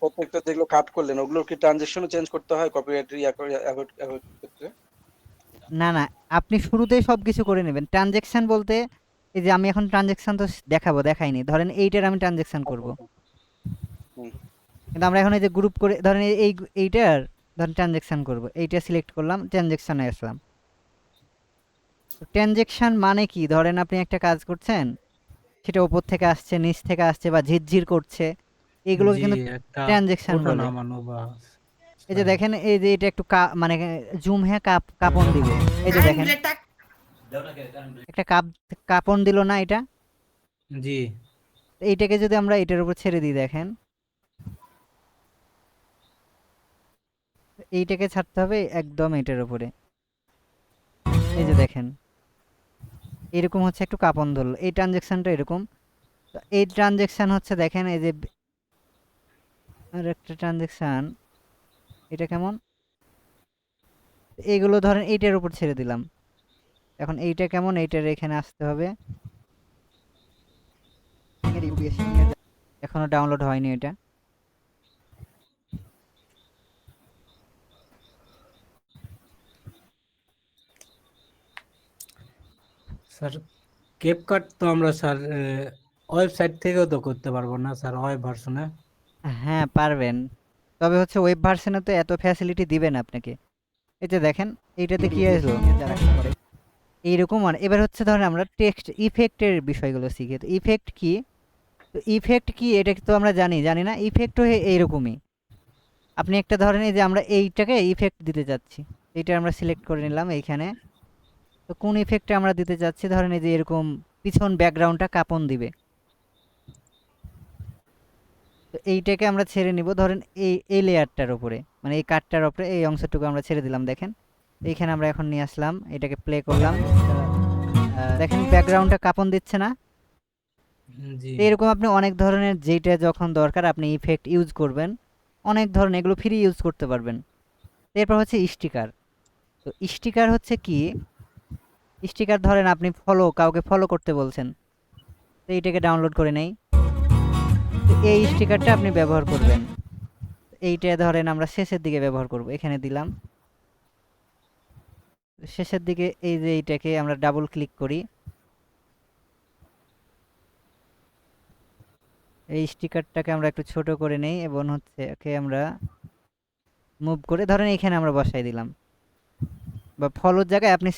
প্রত্যেকটা যেগুলো কাট করলেন ওগুলো কি ট্রানজেকশনও চেঞ্জ করতে হয় কপিরাইট অ্যাভয়েড ক্ষেত্রে?
না না, আপনি শুরুতেই সব কিছু করে নেবেন। ট্রানজেকশন বলতে এই যে আমি এখন ট্রানজেকশন তো দেখাইনি, ধরেন এইটার আমি ট্রানজেকশন করব,
হুম।
কিন্তু আমরা এখন এই যে গ্রুপ করে ধরেন এইটার ধরেন ট্রানজেকশন করব, এইটা সিলেক্ট করলাম, ট্রানজেকশনে আসলাম। ট্রানজেকশন মানে কি, ধরেন আপনি একটা কাজ করছেন, সেটা উপর থেকে আসছে, নিচ থেকে আসছে, বা ঝিরঝির করছে, এগুলো
জি
কিন্তু
একটা
ট্রানজেকশন
ওঠা
বলে।
নামানো বা
এই যে দেখেন এই যে এটা একটু মানে জুম হ্যাঁ কাপন দিব, এই যে দেখেন একটা কাপন দিল না এটা?
জি।
এইটাকে যদি আমরা এটার উপর ছেড়ে দিই, দেখেন এইটাকে ছাড়তে হবে একদম এটার উপরে। এই যে দেখেন এরকম হচ্ছে একটু কাপন ধরলো, এই ট্রানজেকশনটা এরকম। তো এই ট্রানজেকশন হচ্ছে দেখেন এই যে আর একটা ট্রানজেকশন, এটা কেমন, এইগুলো ধরেন এইটার উপর ছেড়ে দিলাম। এখন এইটা কেমন, এইটার এখানে আসতে হবে। এখনো ডাউনলোড হয়নি এটা।
স্যার ক্যাপকাট তো আমরা স্যার ওয়েবসাইট থেকেও তো করতে পারবো না স্যার, ওয়েব ভার্সনে?
হ্যাঁ পারবেন, তবে হচ্ছে ওয়েব ভার্সনে তো এত ফ্যাসিলিটি দিবে না আপনাকে। এই যে দেখেন এইটাতে কি আসলো এইরকম। আর এবার হচ্ছে ধরেন আমরা টেক্সট ইফেক্টের বিষয়গুলো শিখি। তো ইফেক্ট কি, তো ইফেক্ট কি এটা তো আমরা জানি না। ইফেক্ট হয়ে এইরকমই, আপনি একটা ধরেন এই যে আমরা এইটাকে ইফেক্ট দিতে যাচ্ছি, এইটা আমরা সিলেক্ট করে নিলাম এইখানে। তো কোন ইফেক্টে আমরা দিতে যাচ্ছি, ধরেন এই যে এরকম পিছন ব্যাকগ্রাউন্ডটা কাঁপন দিবে, তো এইটাকে আমরা ছেড়ে নিব ধরেন এই লেয়ারটার উপরে, মানে এই কাঠটার উপরে এই অংশটুকু আমরা ছেড়ে দিলাম। দেখেন এইখানে আমরা এখন নিয়ে আসলাম, এটাকে প্লে করলাম, দেখেন ব্যাকগ্রাউন্ডটা কাঁপন দিচ্ছে না?
জি।
তো এরকম আপনি অনেক ধরনের যেটা যখন দরকার আপনি ইফেক্ট ইউজ করবেন, অনেক ধরনের এগুলো ফ্রি ইউজ করতে পারবেন। এরপর হচ্ছে স্টিকার। তো স্টিকার হচ্ছে কি, স্টিকার ধরেন আপনি কাউকে ফলো করতে বলছেন, তো এইটাকে ডাউনলোড করে নেই, তো এই স্টিকারটা আপনি ব্যবহার করবেন। এইটা ধরেন আমরা শেষের দিকে ব্যবহার করব, এখানে দিলাম শেষের দিকে। এই যে এইটাকে আমরা ডাবল ক্লিক করি, এই স্টিকারটাকে আমরা একটু ছোট করে নেই এবং হচ্ছে একে আমরা মুভ করে ধরেন এখানে আমরা বসাই দিলাম। বা ফলোর জায়গায় আপনি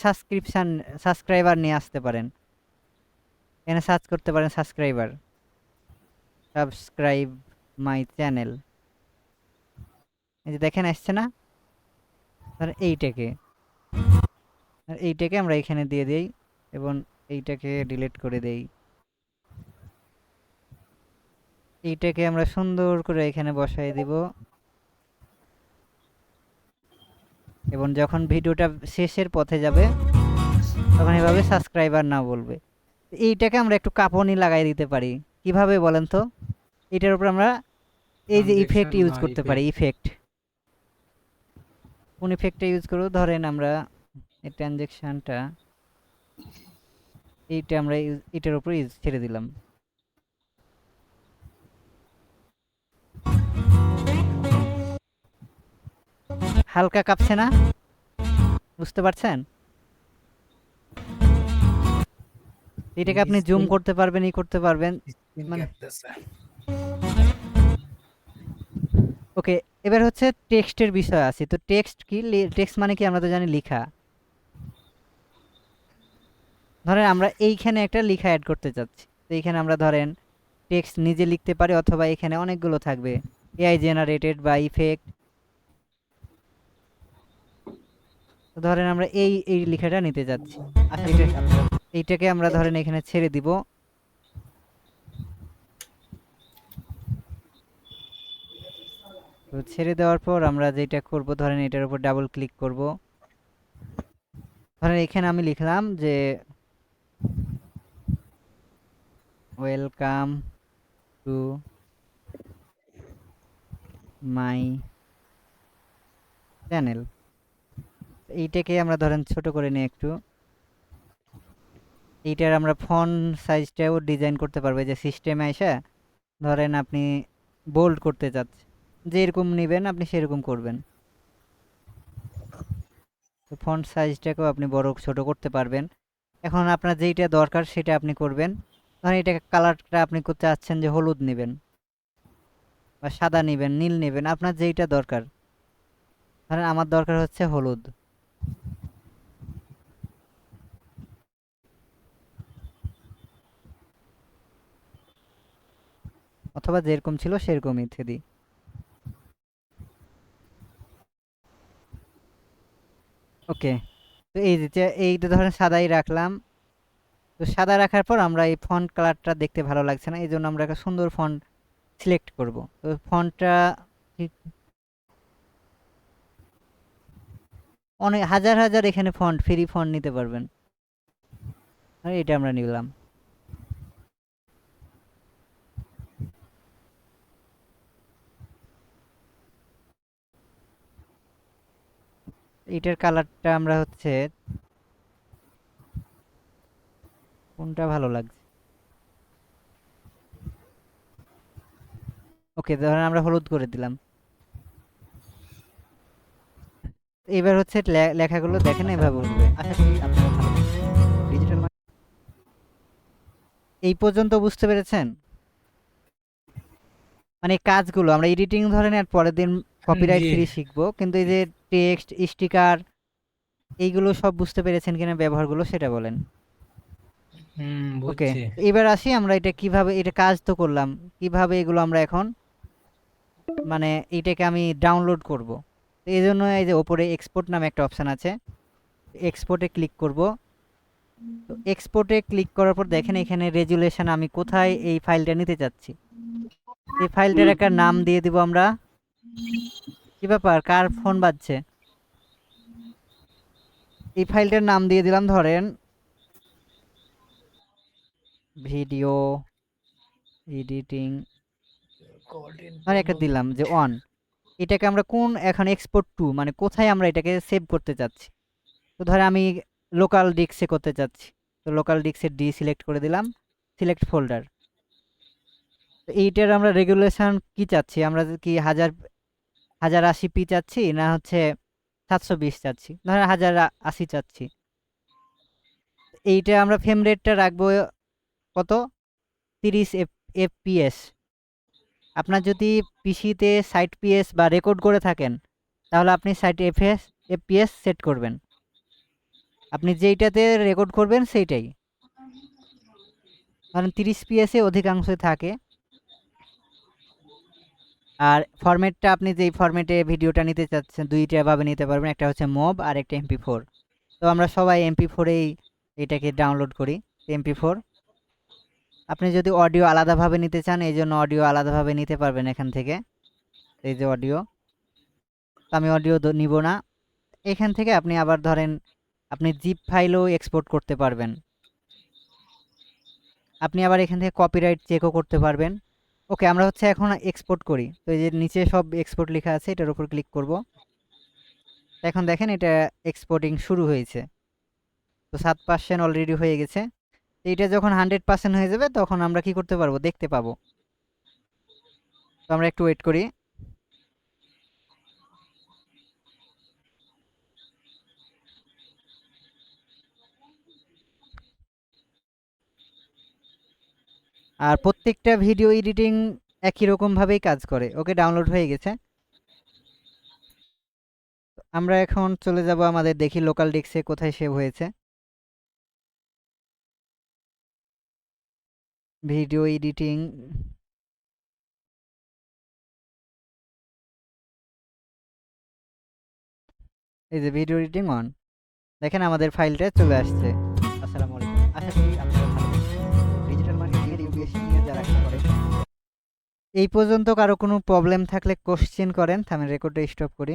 সাবস্ক্রাইবার নিয়ে আসতে পারেন, এখানে সার্চ করতে পারেন সাবস্ক্রাইব মাই চ্যানেল। এই যে দেখেন আসছে না, ধরেন এইটাকে আমরা এখানে দিয়ে দিই এবং এইটাকে ডিলিট করে দেই। এইটাকে আমরা সুন্দর করে এখানে বসাই দিব এবং যখন ভিডিওটা শেষের পথে যাবে তখন এভাবে সাবস্ক্রাইবার না বলবে। এইটাকে আমরা একটু কাঁপনি লাগাই দিতে পারি, কিভাবে বলেন তো? এটার উপর আমরা এই যে ইফেক্ট ইউজ করতে পারি। ইফেক্ট কোন ইফেক্টটা ইউজ করব, ধরেন আমরা এই ট্রানজেকশনটা এইটা আমরা এটার উপর ছেড়ে দিলাম। হালকা কাঁপছে না, বুঝতে পারছেন? এটাকে আপনি জুম করতে পারবেন, করতে পারবেন মানে। ওকে, এবার হচ্ছে টেক্সটের বিষয় আছে। তো টেক্সট কি, টেক্সট মানে কি আমরা তো জানি লেখা। ধরেন আমরা এইখানে একটা লেখা অ্যাড করতে চাচ্ছি, তো এইখানে আমরা ধরেন টেক্সট নিজে লিখতে পারি অথবা এখানে অনেকগুলো থাকবে এআই জেনারেটেড বা ইফেক্ট। তো ধরেন আমরা এই লেখাটা নিতে যাচ্ছি, এইটাকে আমরা ধরেন এখানে ছেড়ে দিব। তো ছেড়ে দেওয়ার পর আমরা যেটা করব, ধরেন এটার উপর ডাবল ক্লিক করব। ধরেন এখানে আমি লিখলাম যে ওয়েলকাম টু মাই চ্যানেল। এইটাকে আমরা ধরেন ছোট করে নিই একটু। এইটার আমরা ফন্ট সাইজটাও ডিজাইন করতে পারবো, যে সিস্টেমে এসে ধরেন আপনি বোল্ড করতে চাচ্ছেন, যেরকম নেবেন আপনি সেরকম করবেন। তো ফন্ট সাইজটাকেও আপনি বড় ছোট করতে পারবেন। এখন আপনার যেইটা দরকার সেটা আপনি করবেন। ধরেন এটাকে কালারটা আপনি করতে চাচ্ছেন যে হলুদ নেবেন বা সাদা নেবেন, নীল নেবেন, আপনার যেইটা দরকার। ধরেন আমার দরকার হচ্ছে হলুদ। অথবা যেরকম ছিল সেরকম ইত্যাদি। ওকে, তো এই যে এইটা ধরেন সাদাই রাখলাম। তো সাদা রাখার পর আমরা এই ফন্ট কালারটা দেখতে ভালো লাগছে না, এই জন্য আমরা একটা সুন্দর ফন্ট সিলেক্ট করব। তো ফন্টটা অনেক হাজার হাজার এখানে ফন্ট, ফ্রি ফন্ট নিতে পারবেন। আর এটা আমরা নিলাম। এটার কালারটা আমরা হচ্ছে কোনটা ভালো লাগছে, ওকে ধরেন আমরা হলুদ করে দিলাম। এবার হচ্ছে লেখাগুলো দেখেন এভাবে উঠবে। আশা করি আপনারা ভালো ডিজিটাল এই পর্যন্ত বুঝতে পেরেছেন? মানে কাজগুলো আমরা এডিটিং ধরেন আর পরের দিন কপিরাইট
জি।
ফ্রি শিখবো, কিন্তু এই যে টেক্সট স্টিকার এইগুলো সব বুঝতে পেরেছেন কিনা ব্যবহারগুলো সেটা বলেন। ওকে,
বুঝছি।
এবার আসি আমরা এটা কিভাবে, এটা কাজ তো করলাম, কিভাবে এগুলো আমরা এখন মানে এটাকে আমি ডাউনলোড করব। তো এই জন্য এই যে ওপরে এক্সপোর্ট নামে একটা অপশান আছে, এক্সপোর্টে ক্লিক করব। তো এক্সপোর্টে ক্লিক করার পর দেখেন এখানে রেজুলেশন আমি কোথায় এই ফাইলটা নিতে চাচ্ছি। এই ফাইলটার একটা নাম দিয়ে দিব আমরা। কি ব্যাপার, কার ফোন বাজছে? এই ফাইলটার নাম দিয়ে দিলাম ধরেন ভিডিও এডিটিং, আর একটা দিলাম যে অন। এটাকে আমরা কোন এখন এক্সপোর্ট টু মানে কোথায় আমরা এটাকে সেভ করতে চাচ্ছি। তো ধরে আমি লোকাল ডিস্কে করতে চাচ্ছি, তো লোকাল ডিস্কে ডি সিলেক্ট করে দিলাম, সিলেক্ট ফোল্ডার। তো এইটার আমরা রেগুলেশন কি চাচ্ছি, আমরা কি 1080p চাচ্ছি না হচ্ছে 720 চাচ্ছি, ধরেন 1080 চাচ্ছি। এইটা আমরা ফ্রেম রেটটা রাখবো কত, 30 fps। আপনার যদি পিসিতে 60ps বা রেকর্ড করে থাকেন তাহলে আপনি 60 fps সেট করবেন, আপনি যেইটাতে রেকর্ড করবেন সেইটাই। কারণ 30ps অধিকাংশই থাকে। আর ফরম্যাটটা আপনি যেই ফরম্যাটে ভিডিওটা নিতে চাচ্ছেন দুইটা ভাবে নিতে পারবেন, একটা হচ্ছে মব আর একটা MP4। তো আমরা সবাই MP4এই এটাকে ডাউনলোড করি, MP4। আপনি যদি অডিও আলাদাভাবে নিতে চান এই জন্য অডিও আলাদাভাবে নিতে পারবেন এখান থেকে, এই যে অডিও। তো আমি অডিও নিব না, এখান থেকে আপনি আবার ধরেন আপনি জিপ ফাইলও এক্সপোর্ট করতে পারবেন। আপনি আবার এখান থেকে কপিরাইট চেকও করতে পারবেন। ওকে, আমরা হচ্ছে এখন এক্সপোর্ট করি। তো এই যে নিচে সব এক্সপোর্ট লেখা আছে এটার উপর ক্লিক করব। এখন দেখেন এটা এক্সপোর্টিং শুরু হয়েছে। তো 7% অলরেডি হয়ে গেছে। তো এটা যখন 100% হয়ে যাবে তখন আমরা কি করতে পারবো, দেখতে পাবো। তো আমরা একটু ওয়েট করি। আর প্রত্যেকটা ভিডিও এডিটিং একই রকম ভাবেই কাজ করে। ওকে, ডাউনলোড হয়ে গেছে। আমরা এখন চলে যাব আমাদের দেখি লোকাল ডিস্কে কোথায় সেভ হয়েছে। ভিডিও এডিটিং, এই যে ভিডিও এডিটিং অন, দেখেন আমাদের ফাইলটা চলে আসছে। আসসালামু আলাইকুম, আশা করি আপনারা ভালো আছেন। ডিজিটাল মার্কেটিং এর ইউপিএসসি নিয়ে যারা কাজ করে, এই পর্যন্ত কারো কোনো প্রবলেম থাকলে কোশ্চেন করেন। আমি রেকর্ডটা স্টপ করি।